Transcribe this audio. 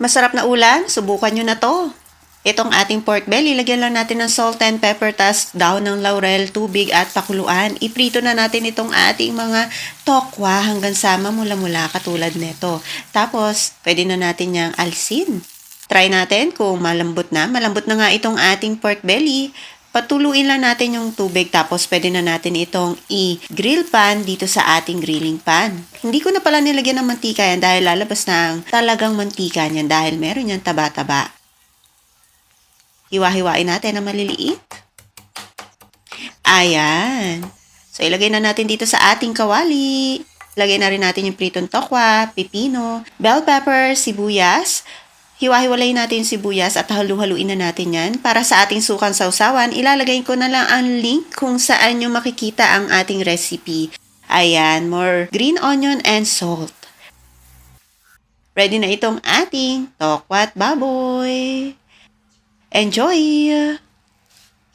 Masarap na ulam, subukan nyo na to. Itong ating pork belly, lagyan lang natin ng salt and pepper, tas dahon ng laurel, tubig at pakuluan. Iprito na natin itong ating mga tokwa hanggang sa mamula-mula katulad nito. Tapos, pwede na natin niyang alisin. Try natin kung malambot na. Malambot na nga itong ating pork belly. Patuluin lang natin yung tubig tapos pwede na natin itong i-grill pan dito sa ating grilling pan. Hindi ko na pala nilagyan ng mantika yan dahil lalabas na ang talagang mantika niyan dahil meron yan taba-taba. Hiwa-hiwain natin na maliliit. Ayan. So ilagay na natin dito sa ating kawali. Lagay na rin natin yung pritong tokwa, pipino, bell pepper, sibuyas. Hiwa-hiwalay natin yung sibuyas at halu-haluin na natin yan. Para sa ating sukan sausawan, ilalagay ko na lang ang link kung saan nyo makikita ang ating recipe. Ayan, more green onion and salt. Ready na itong ating tokwa at baboy. Enjoy!